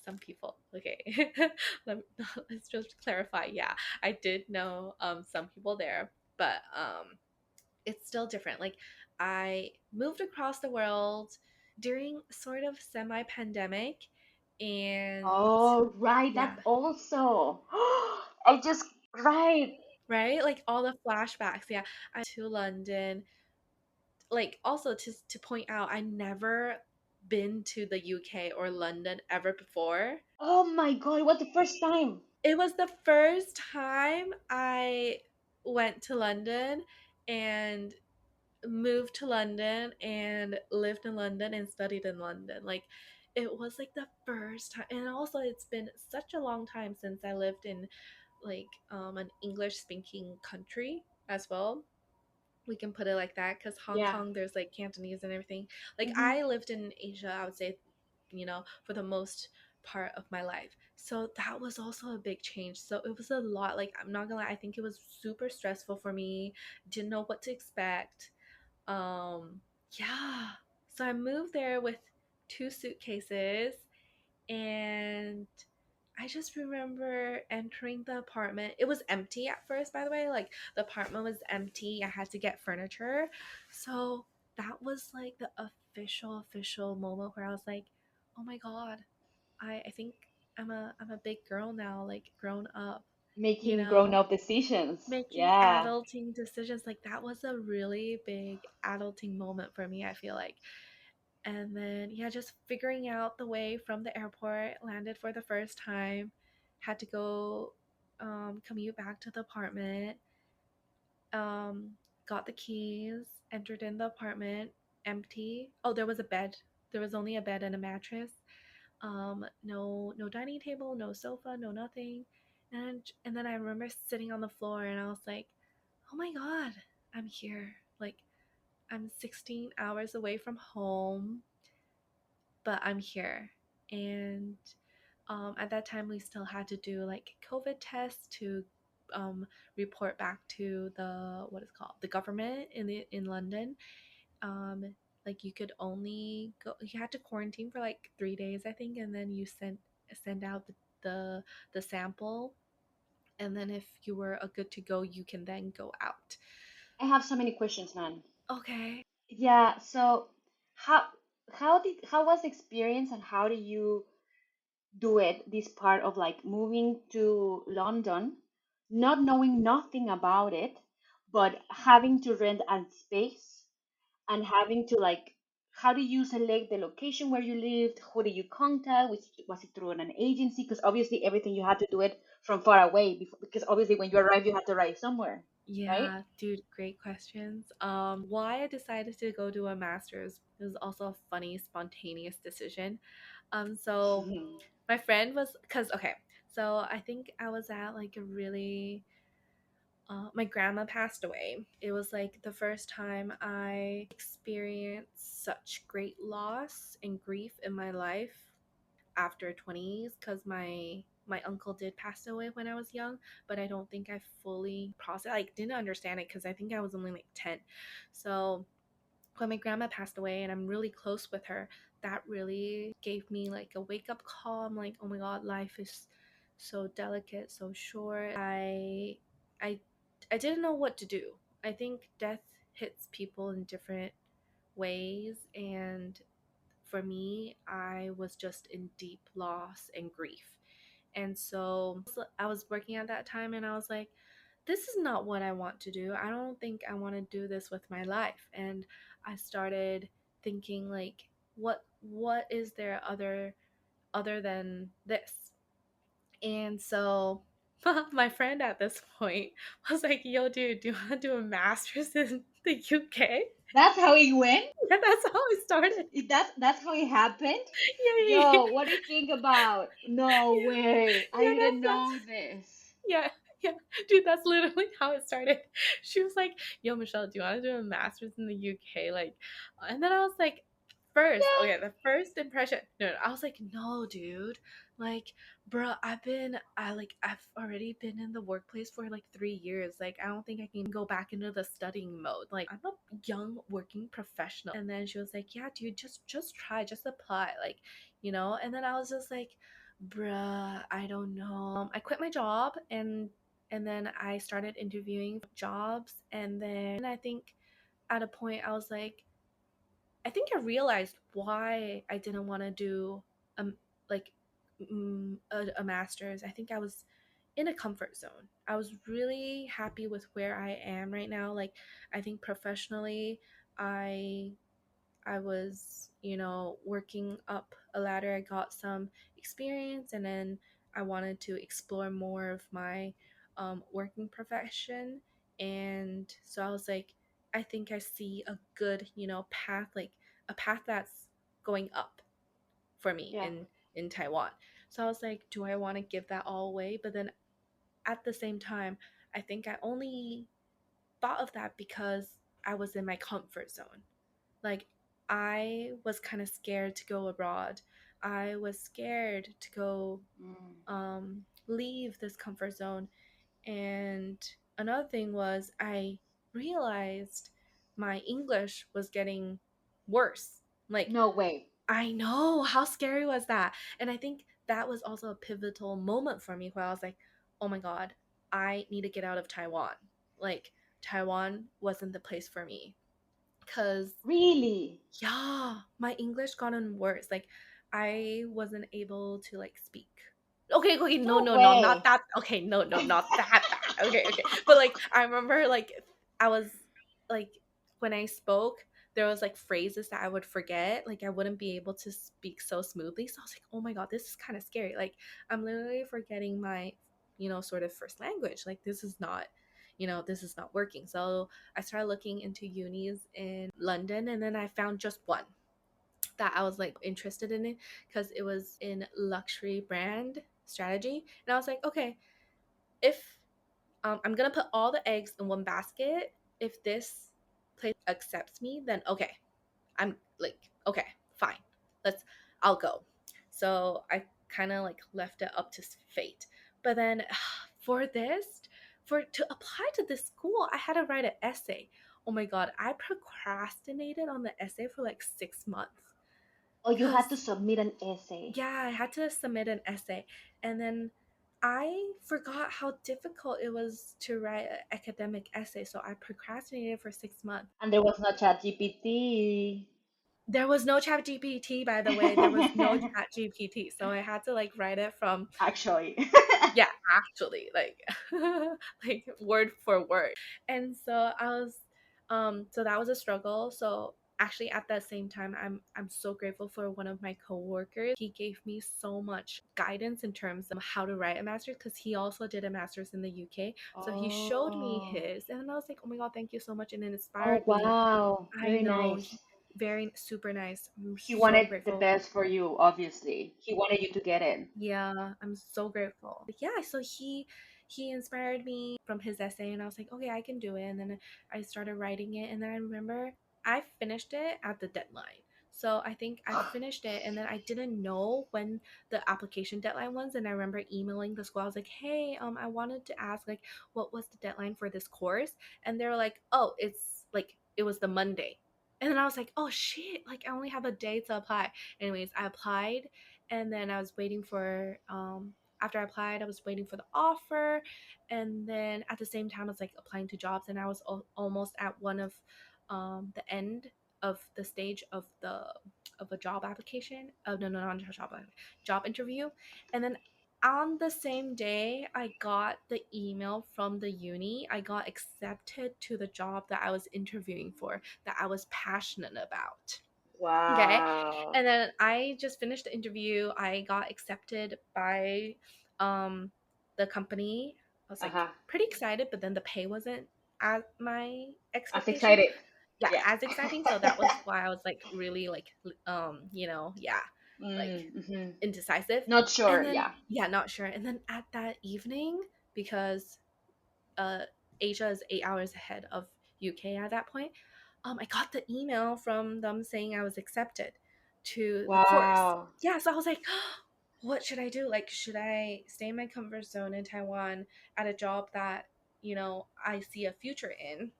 some people. Okay, Let me, let's just clarify. Yeah, I did know some people there, but it's still different. Like I moved across the world during sort of semi-pandemic, and Oh, right. yeah, That also. I just right. right, like all the flashbacks. Yeah, I to London, like also to point out I never been to the UK or London ever before. Oh my God, it was the first time. It was the first time I went to London and moved to London and lived in London and studied in London. Like it was like the first time, and also it's been such a long time since I lived in like an English speaking country as well. We can put it like that because Hong Yeah. Kong, there's like Cantonese and everything. Like Hmm. I lived in Asia, I would say, you know, for the most part of my life. So that was also a big change. So it was a lot. Like I'm not gonna lie, I think it was super stressful for me. Didn't know what to expect. Yeah. So I moved there with 2 suitcases and I just remember entering the apartment. It was empty at first, by the way. Like the apartment was empty. I had to get furniture. So that was like the official moment where I was like, oh my God, I think I'm a big girl now, like grown up, you Making grown know, up decisions. making Yeah. adulting decisions. Like that was a really big adulting moment for me, I feel like. And then, yeah, just figuring out the way from the airport, landed for the first time, had to go commute back to the apartment, um, got the keys, entered in the apartment, empty. Oh, there was a bed. There was only a bed and a mattress. No dining table, no sofa, no nothing. And then I remember sitting on the floor and I was like, "Oh my God, I'm here." Like I'm 16 hours away from home, but I'm here. And at that time, we still had to do like COVID tests to report back to the what is called the government in London. Um, like you could only go, you had to quarantine for like 3 days, I think, and then you send out the the sample, and then if you were a good to go, you can then go out. I have so many questions, man. Okay. Yeah, so how how was the experience and how do you do it, this part of like moving to London, not knowing nothing about it, but having to rent a space and having to like, how do you select the location where you lived? Who do you contact? Was it through an agency? Because obviously everything you had to do it from far away before, because obviously when you arrive you had to arrive somewhere, right? Yeah, dude, great questions. Why I decided to go do a master's was also a funny, spontaneous decision. So my friend was, because okay, so I think I was at like a really my grandma passed away. It was like the first time I experienced such great loss and grief in my life after 20s, because my uncle did pass away when I was young, but I don't think I fully processed, like didn't understand it because I think I was only like 10. So when my grandma passed away and I'm really close with her, that really gave me like a wake up call. I'm like, oh my god, life is so delicate, so short. I I didn't know what to do. I think death hits people in different ways, and for me, I was just in deep loss and grief. And so I was working at that time and I was like, this is not what I want to do. I don't think I want to do this with my life. And I started thinking like, what is there other than this? And so my friend at this point was like, yo, dude, do you want to do a master's in the UK? That's how it went. And that's how I started. That's how it happened. Yeah, yeah, Yo, what do you think about? No way, I yeah, didn't that's know this. yeah, yeah, dude, that's literally how it started. She was like, "Yo, Michelle, do you want to do a master's in the UK?" Like, and then I was like, first, Yeah. okay, the first impression, no, no, I was like, no, dude, like, bruh, I've already been in the workplace for like 3 years. Like, I don't think I can go back into the studying mode. Like, I'm a young working professional. And then she was like, yeah, dude, just try, just apply, like, And then I was just like, bruh, I don't know. I quit my job and then I started interviewing jobs, and then I think at a point I was like, I think I realized why I didn't want to do um like a master's. I think I was in a comfort zone. I was really happy with where I am right now. Like, I think professionally, I I was, working up a ladder. I got some experience, and then I wanted to explore more of my working profession. And so I was like, I think I see a good, path, like a path that's going up for me Yeah. in Taiwan. So I was like, do I want to give that all away? But then at the same time, I think I only thought of that because I was in my comfort zone. Like, I was kind of scared to go abroad. I was scared to go Mm. leave this comfort zone. And another thing was, I realized my English was getting worse. Like, No way. I know, how scary was that? And I think that was also a pivotal moment for me where I was like, oh my God, I need to get out of Taiwan. Like, Taiwan wasn't the place for me. Because Really? yeah, my English gotten worse. Like, I wasn't able to like speak. Okay, okay, no, No no, no, not way. that. Okay, no, no, not that bad. Okay, okay. But like, I remember like I was like when I spoke, there was like phrases that I would forget. Like, I wouldn't be able to speak so smoothly. So I was like, oh my god, this is kind of scary. Like, I'm literally forgetting my, sort of first language. Like, this is not working. So I started looking into unis in London, and then I found just one that I was like interested in it because it was in luxury brand strategy. And I was like, okay, if I'm gonna put all the eggs in one basket, if this place accepts me, then okay, I'm like, okay, fine, let's, I'll go. So I kind of like left it up to fate. But then for this, for to apply to this school, I had to write an essay. Oh my god, I procrastinated on the essay for like 6 months Oh, you because had to submit an essay. yeah, I had to submit an essay, and then I forgot how difficult it was to write an academic essay, so I procrastinated for 6 months. And there was no chat GPT. There was no chat GPT, by the way. There was no chat GPT. So I had to like write it from, Actually. yeah, actually, like like word for word. And so I was So that was a struggle. So actually at that same time, I'm so grateful for one of my coworkers. He gave me so much guidance in terms of how to write a master's because he also did a master's in the UK. So he showed me Oh. his, and I was like, oh my god, thank you so much, and it Oh, inspired me. wow. I Very know, nice. very super nice. I'm He so wanted the grateful. best for you, obviously. He wanted you to get it. Yeah, I'm so grateful. Yeah, so he inspired me from his essay, and I was like, okay, I can do it. And then I started writing it, and then I remember I finished it at the deadline. So I think I finished it, and then I didn't know when the application deadline was, and I remember emailing the school. I was like, hey, I wanted to ask like what was the deadline for this course, and they were like, oh, it's like it was the Monday. And then I was like, oh shit, like I only have a day to apply. Anyways, I applied, and then I was waiting for after I applied, I was waiting for the offer, and then at the same time I was like applying to jobs, and I was almost at one of the end of the stage of a job application. Oh no, not job interview. And then on the same day I got the email from the uni. I got accepted to the job that I was interviewing for, that I was passionate about. Okay. Wow. And then I just finished the interview. I got accepted by um the company. I was like Uh-huh. pretty excited, but then the pay wasn't at my As expectation. excited. Yeah, Yeah. as exciting. So that was why I was like really like yeah, like Mm-hmm. indecisive. Not And sure, then yeah. yeah, not sure. And then at that evening, because uh, Asia is 8 hours ahead of UK at that point. I got the email from them saying I was accepted to the course. Wow. Yeah, so I was like, what should I do? Like, should I stay in my comfort zone in Taiwan at a job that, I see a future in?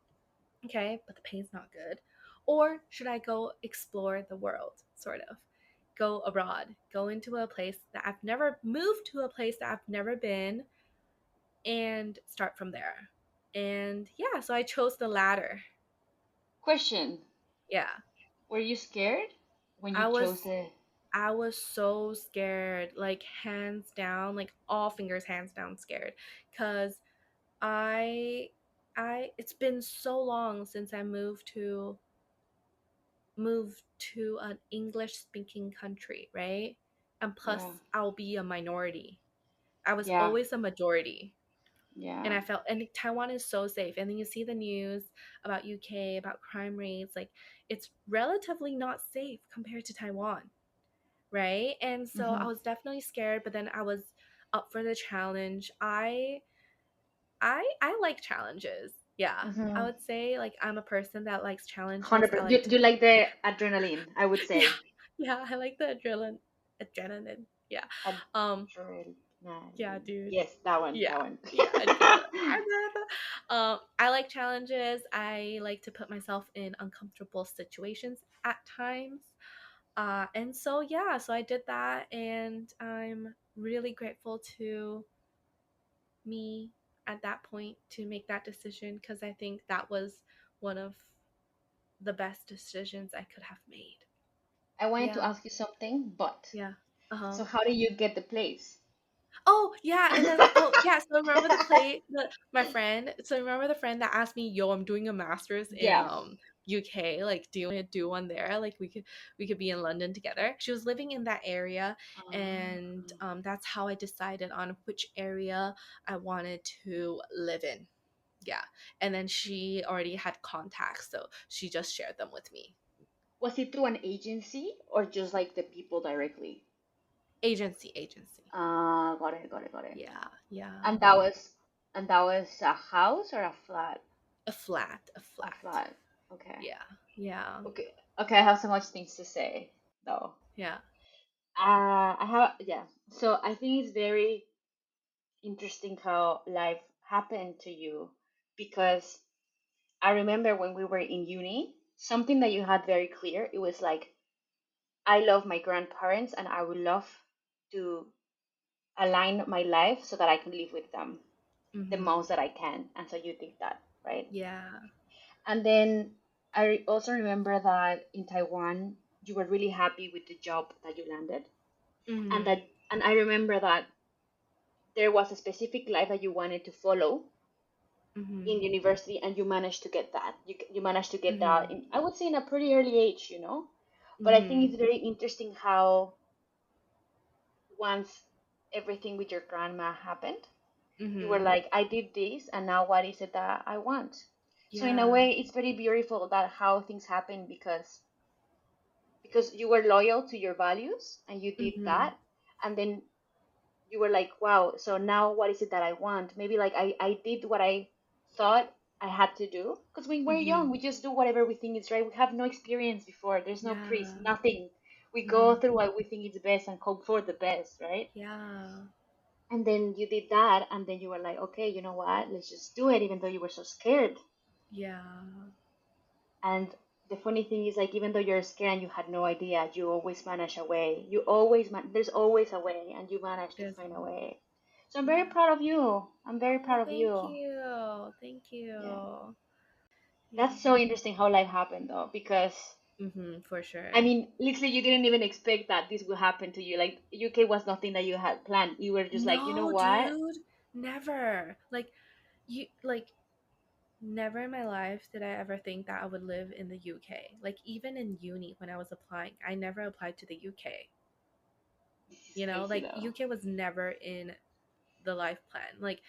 Okay, but the pay's not good. Or should I go explore the world, sort of? Go abroad, go into a place that I've never moved to, a place that I've never been, and start from there. And yeah, so I chose the latter. Question. Yeah. Were you scared when you I was chose it? I was so scared, like hands down, like all fingers hands down scared, cuz I it's been so long since I moved to an English speaking country, right? And plus Yeah. I'll be a minority. I was Yeah. always a majority. And Yeah. I felt, and Taiwan is so safe. And then you see the news about UK, about crime rates, like it's relatively not safe compared to Taiwan, right? And so Mm-hmm. I was definitely scared, but then I was up for the challenge. I like challenges. Yeah. I Mm-hmm. would say like I'm a person that likes challenges. I 100%. like to You like the adrenaline, I would yeah, say. yeah, I like the adrenaline. Yeah. Um Adrenaline. yeah, dude. Yes, that one. Yeah, That one. yeah, adrenaline. I like challenges. I like to put myself in uncomfortable situations at times. And so yeah, so I did that, and I'm really grateful to me at that point to make that decision, because I think that was one of the best decisions I could have made. I wanted to Yeah, ask you something, but yeah. Uh-huh. so how did you get the place? Oh yeah, and then oh yeah, so remember the play the my friend. So remember the friend that asked me, "Yo, I'm doing a master's in Yeah. UK. Like, do you want to do one there? Like, we could be in London together." She was living in that area, and Ah. that's how I decided on which area I wanted to live in. Yeah, and then she already had contacts, so she just shared them with me. Was it through an agency or just like the people directly? Agency. Got it, got it, got it. Yeah, yeah. And that was a house or a flat? A A flat. flat. Okay. Yeah, yeah, Okay. Okay, I have so much things to say though. yeah. I have, yeah. So I think it's very interesting how life happened to you because I remember when we were in uni, something that you had very clear, it was like I love my grandparents and I would love to align my life so that I can live with them the Mm-hmm. most that I can. And so you did that, right? Yeah. And then I also remember that in Taiwan, you were really happy with the job that you landed. And Mm-hmm. that and I remember that there was a specific life that you wanted to follow Mhm. in university and you managed to get that. You managed to get that Mhm. in, I would say, in a pretty early age, But I think Mhm. it's very interesting how once everything with your grandma happened, you were Mhm. like, I did this, and now what is it that I want? So in a Yeah. way, it's very beautiful that how things happen because you were loyal to your values and you did Mhm. that, and then you were like, wow, so now what is it that I want? Maybe like I did what I thought I had to do. Because when we're young, Mhm. we just do whatever we think is right. We have no experience before. There's no priest, Yeah. nothing. We go Mhm. through what we think is best and hope for the best, right? Yeah. And then you did that, and then you were like, okay, you know what? Let's just do it, even though you were so scared. Yeah. And the funny thing is, like, even though you're scared and you had no idea, you always manage a way. You always, there's always a way, and you manage to There's find a always. way. So I'm very Yeah. proud of you. I'm very Oh, proud of thank you. you. Thank Yeah. you. That's Yeah. so interesting how life happened, though, because Mhm. For I sure. mean, literally, you didn't even expect that this would happen to you. Like, UK was nothing that you had planned. You were just like, you know No, what? dude. Never. Like never in my life did I ever think that I would live in the UK. Like even in uni when I was applying, I never applied to the UK. It's You know, crazy, like though. UK was never in the life plan. Like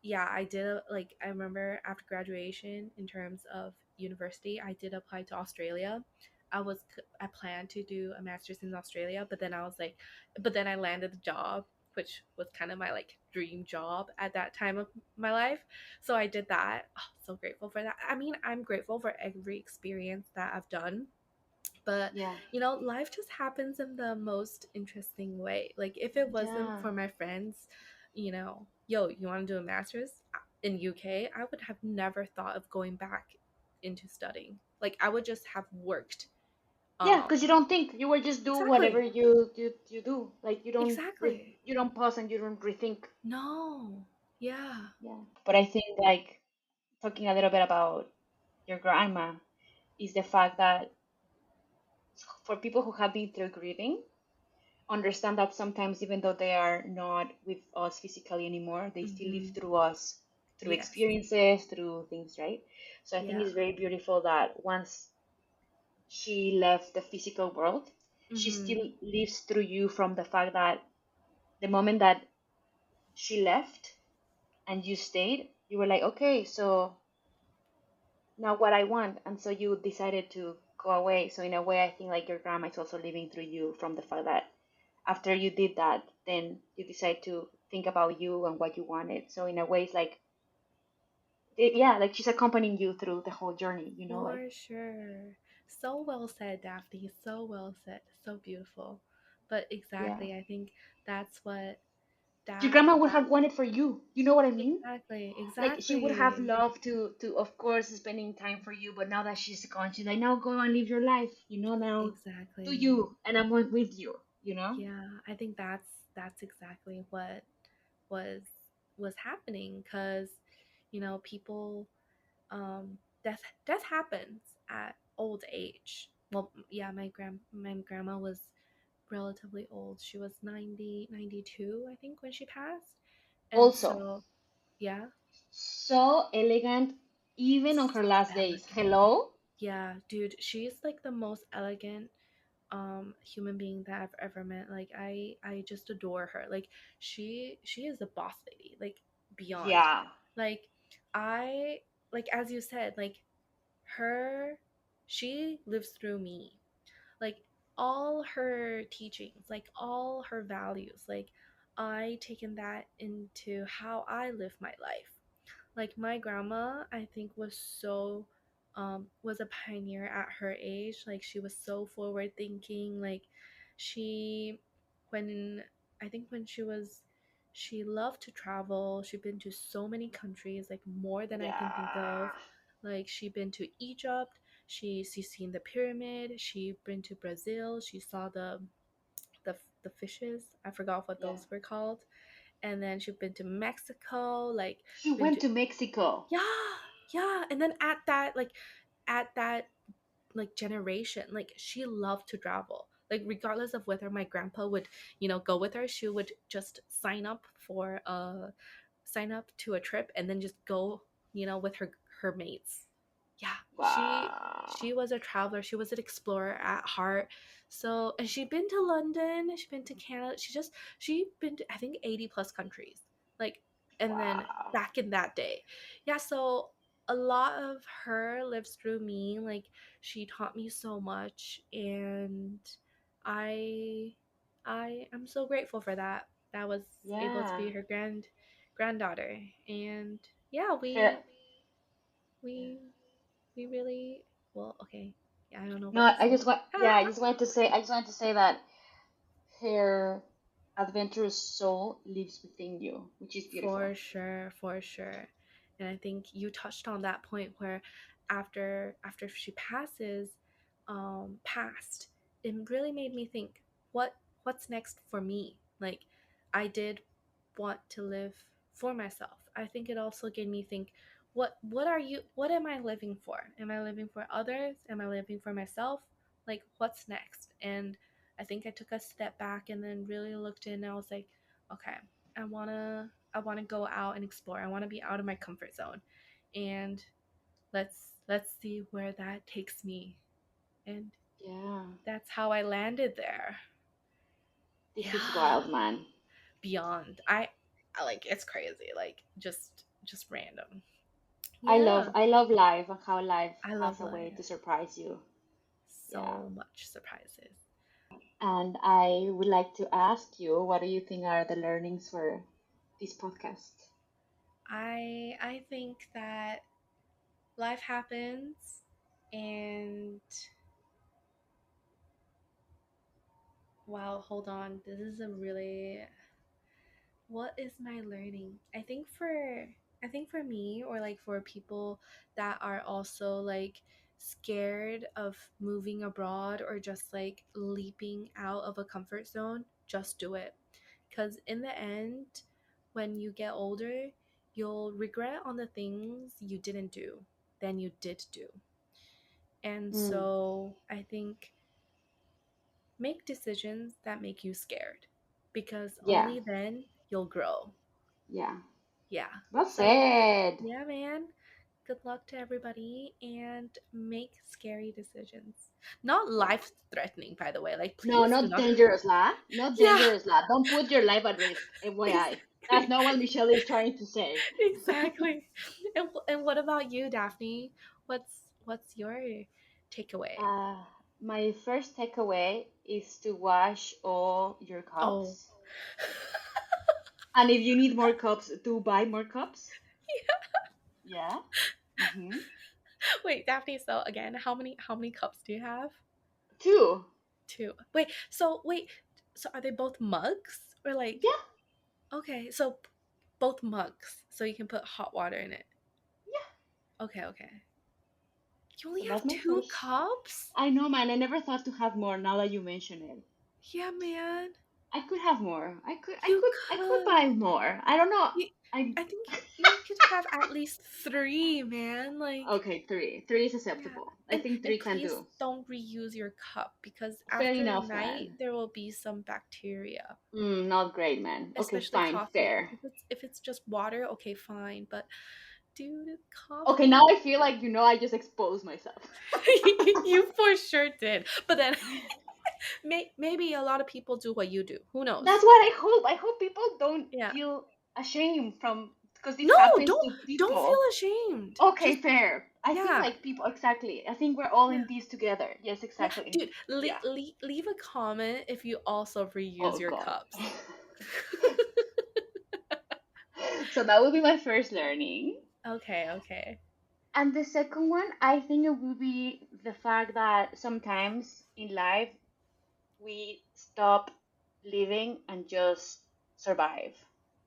yeah, I did like I remember after graduation in terms of university, I did apply to Australia. I planned to do a master's in Australia, but then I was like but then I landed the job which was kind of my like dream job at that time of my life. So I did that. Oh, so grateful for that. I mean, I'm grateful for every experience that I've done, but Yeah. life just happens in the most interesting way. Like if it wasn't Yeah. for my friends, yo, you want to do a master's in UK, I would have never thought of going back into studying. Like I would just have worked. Yeah, because you um don't think, you will just do whatever exactly. you do. Like Exactly. you don't pause and you don't rethink. No. Yeah. Yeah. But I think, like, talking a little bit about your grandma is the fact that for people who have been through grieving, understand that sometimes even though they are not with us physically anymore, they still live Mm-hmm. through us, through Yes. experiences, through things, right? So I think Yeah. it's very beautiful that once she left the physical world, she Mm-hmm. still lives through you, from the fact that the moment that she left and you stayed, you were like, okay, so now what I want. And so you decided to go away. So in a way, I think like your grandma is also living through you, from the fact that after you did that, then you decide to think about you and what you wanted. So in a way, it's like, yeah, like she's accompanying you through the whole journey, like, For sure. So well said, Daphne. So well said. So beautiful. But yeah. exactly, I think that's what Your that grandma would that have wanted for you. You know what I mean? exactly, Like, she would have exactly, loved to of course spending time for you, but now that she's gone, she's like, now go and live your life, now do exactly. you, and I'm with you. Yeah, I think that's exactly what was was happening because people death happens at old age. Well, yeah, my grandma was relatively old. She was 90, 92, I think, when she passed. And Also, so, yeah, so elegant, even on her so last days. elegant. Hello. Yeah, dude, she's like the most elegant human being that I've ever met. Like I just adore her. Like she is a boss lady, like beyond. Yeah. Like I like as you said, like her she lives through me. Like all her teachings, like all her values, like I taken that into how I live my life. Like my grandma, I think was a pioneer at her age. Like she was so forward thinking. Like she when I think when she loved to travel. She'd been to so many countries, like more than I can think Yeah. of. Like she'd been to Egypt, she's seen the pyramid, she'd been to Brazil, she saw the the fishes. I forgot what Yeah. those were called. And then she'd been to Mexico, like She she's been went to to Mexico. yeah, yeah. And then at that generation, like she loved to travel. Like regardless of whether my grandpa would, go with her, she would just sign up to a trip and then just go with her mates. Yeah, she Wow. was a traveler. She was an explorer at heart. So, and she'd been to London, she'd been to Canada. She'd been to, I think, 80 plus countries. Like, and then Wow. back in that day. Yeah, so a lot of her lives through me. Like, she taught me so much, and I I am so grateful for that. That I was able to Yeah. be her granddaughter. And yeah, Her, we we really, well, okay. Yeah, I don't know no, what to I say. just want, yeah, I just wanted to say that her adventurous soul lives within you, which is beautiful. For sure, for sure. And I think you touched on that point where after she passed, it really made me think, what's next for me? Like, I did want to live for myself. I think it also gave me think, what am I living for? Am I living for others? Am I living for myself? Like, what's next? And I think I took a step back and then really looked in, and I was like, okay, I want to go out and explore. I want to be out of my comfort zone. And let's see where that takes me. And Yeah. that's how I landed there. This is Yeah. wild, man. Beyond. I like, it's crazy. Like, just random. I Yeah. love I love life and how life I love has a way to life. surprise you. Yeah. So much surprises. And I would like to ask you, what do you think are the learnings for this podcast? I think that life happens, and wow, hold on. This is a really, what is my learning? I think for me, or like for people that are also like scared of moving abroad or just like leaping out of a comfort zone, just do it. Cuz in the end, when you get older, you'll regret on the things you didn't do than you did do. And Mm, so I think make decisions that make you scared, because yeah, only then you'll grow. yeah. Yeah. Well So, said. yeah, man. Good luck to everybody, and make scary decisions. Not Yeah. life threatening, by the way. Like, No, please do not not. dangerous, la. Not Yeah, dangerous, la. Don't put your life at risk. FYI. That's exactly. not what Michelle is trying to say. Exactly. And what about you, Daphne? What's your takeaway? Uh, my first takeaway is to wash all your Oh. cups. And if you need more cups, do buy more cups. Yeah. Mm-hmm. Wait, Daphne, so again, how many cups do you have? Two. Two. Wait, so are they both mugs, or like, Yeah. okay, so both mugs, so you can put hot water in it. Yeah. Okay, okay. You only So that's have my two first. cups? I know, man. I never thought to have more. Now that you mention it, Yeah, man. I could have more. You I could could. buy more. I don't know. You, I I think you could have at least three, man. Like, okay. Three. Three is yeah. acceptable. I And think and three can please do. don't reuse your cup, because Fair after a enough, night man. there will be some bacteria, Not great, man. Okay, especially fine, coffee. fair. If it's just water, okay, fine. But dude, Okay, now coffee. I feel like I just exposed myself. You for sure did. But then maybe a lot of people do what you do. Who knows? That's what I hope. I hope people don't Yeah. feel ashamed from because this No, happens don't to don't feel people. ashamed. Okay, Just, fair. I think yeah. like people exactly. I think we're all Yeah. in this together. Yes, Yeah, exactly. dude, Yeah. leave a comment if you also reuse Oh your God. cups. So that would be my first learning. Okay, okay. And the second one, I think it will be the fact that sometimes in life we stop living and just survive.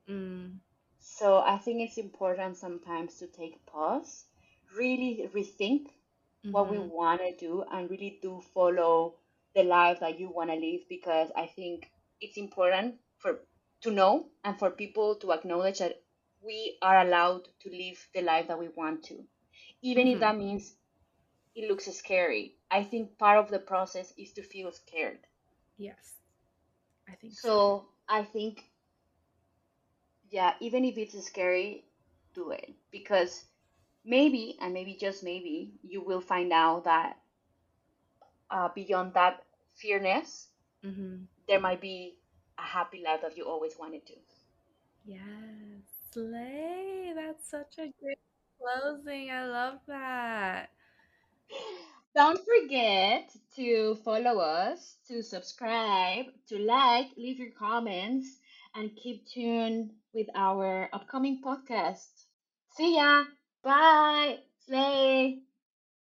Mm, So I think it's important sometimes to take a pause, really rethink what we mm-hmm. want to do, and really do follow the life that you want to live, because I think it's important for to know and for people to acknowledge that we are allowed to live the life that we want to, even if Mm-hmm. that means it looks scary. I think part of the process is to feel scared. Yes, I think so. So I think, yeah, even if it's scary, do it, because Maybe, and maybe just maybe, you will find out that beyond that fearness, Mm-hmm. there might be a happy life that you always wanted to. Yes. Slay. That's such a great closing. I love that. Don't forget to follow us, to subscribe, to like, leave your comments, and keep tuned with our upcoming podcast. See ya. Bye. Slay.